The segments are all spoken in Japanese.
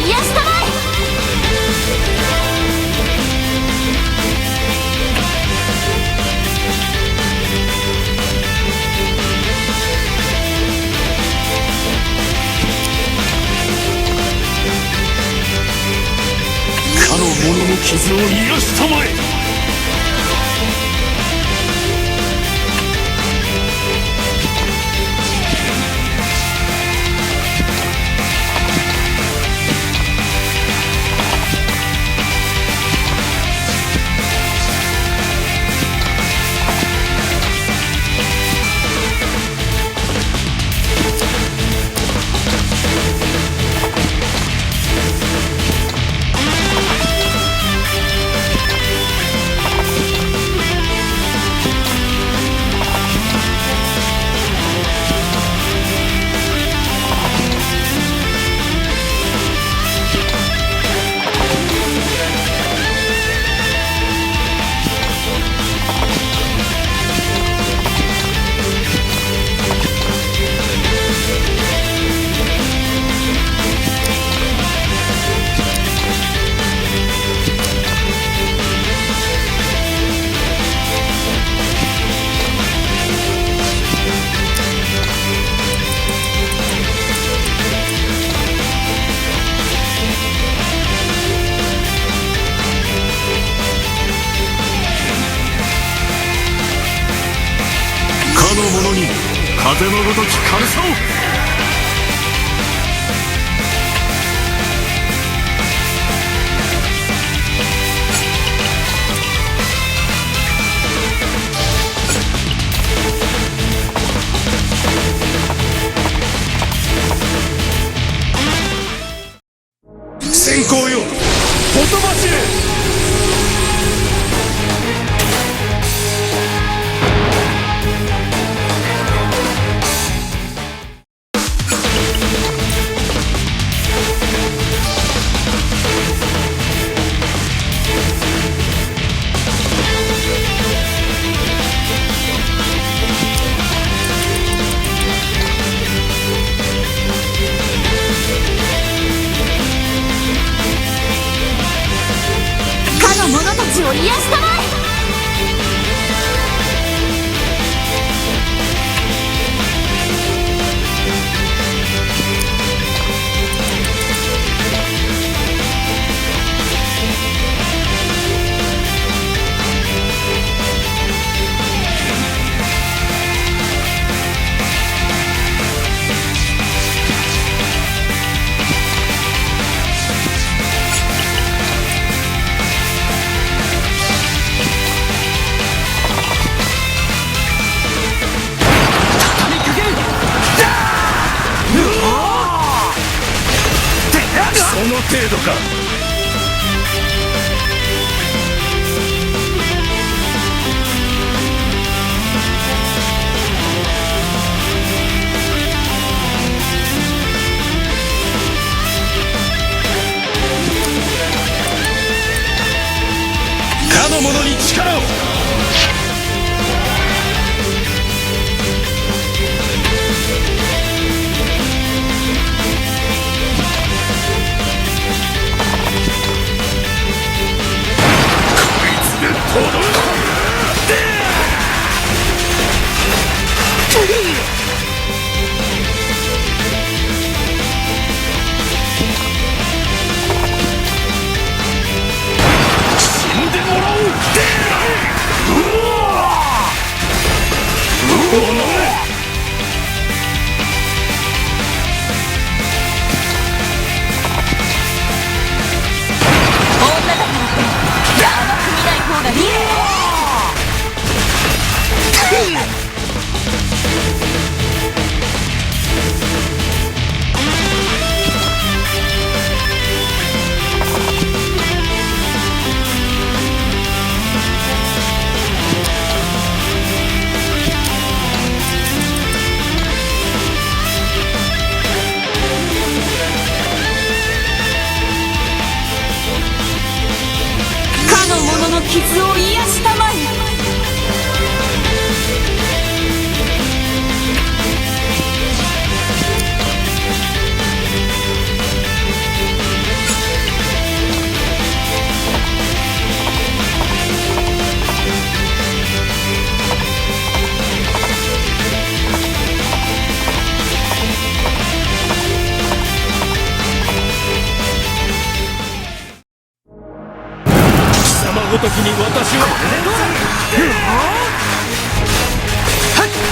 癒したまえ。かの者の傷を癒したまえ。の者に風のごとき軽さを。先行よ、ほとばしれ。者たちを癒したまえ。その程度か。かの者に力を。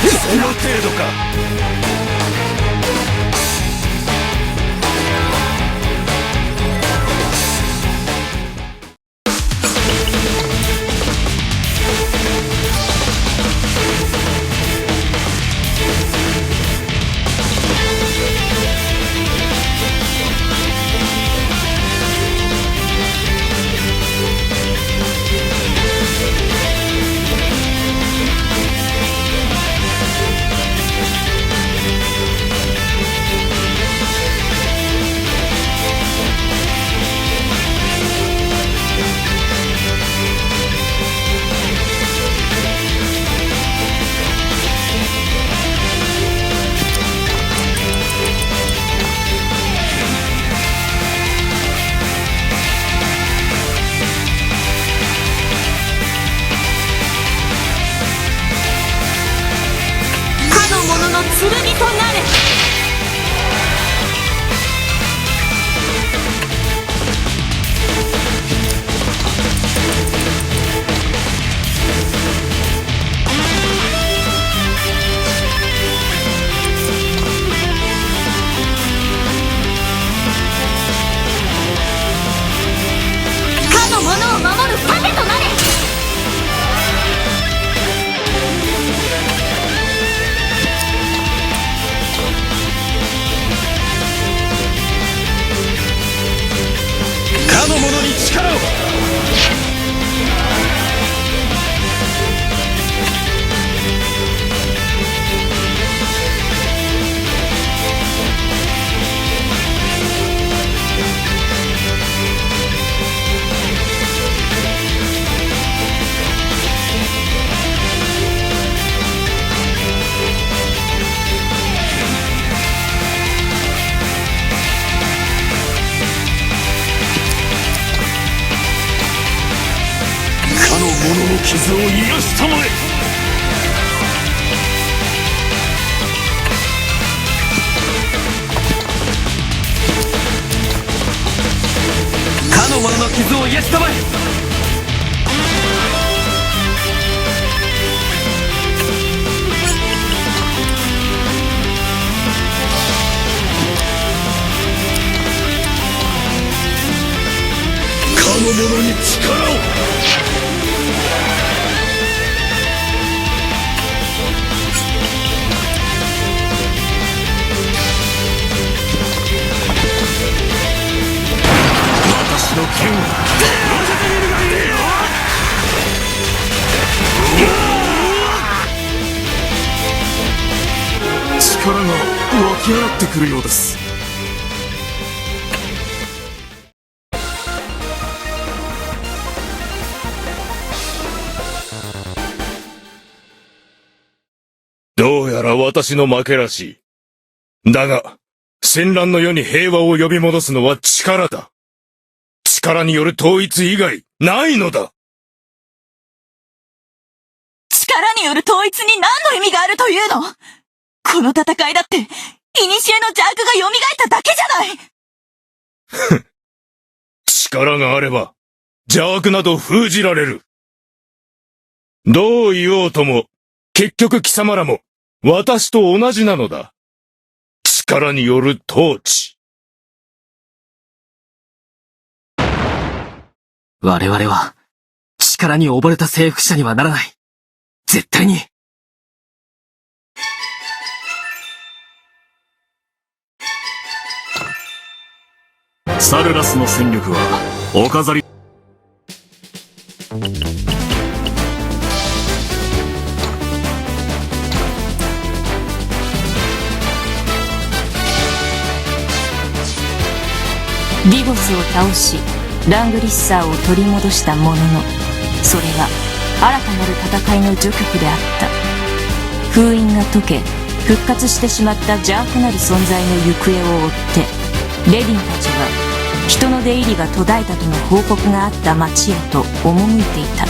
その程度か。剣となれ。かの者を守る盾となれ。かの者に力を。かの者の傷を癒したまえ。かの者の傷を癒したまえ。かの者に力を。私の剣を乗せてみるがいいよ。力が湧き上がってくるようです。どうやら私の負けらしい。だが、戦乱の世に平和を呼び戻すのは力だ。力による統一以外ないのだ。力による統一に何の意味があるというの？この戦いだって、古の邪悪が蘇っただけじゃない。力があれば、邪悪など封じられる。どう言おうとも、結局貴様らも、私と同じなのだ。力による統治。我々は、力に溺れた征服者にはならない。絶対に。サルラスの戦力は、お飾り。ディボスを倒し、ラングリッサーを取り戻したものの、それは新たなる戦いの序曲であった。封印が解け、復活してしまった邪悪なる存在の行方を追って、レディンたちは人の出入りが途絶えたとの報告があった町へと赴いていた。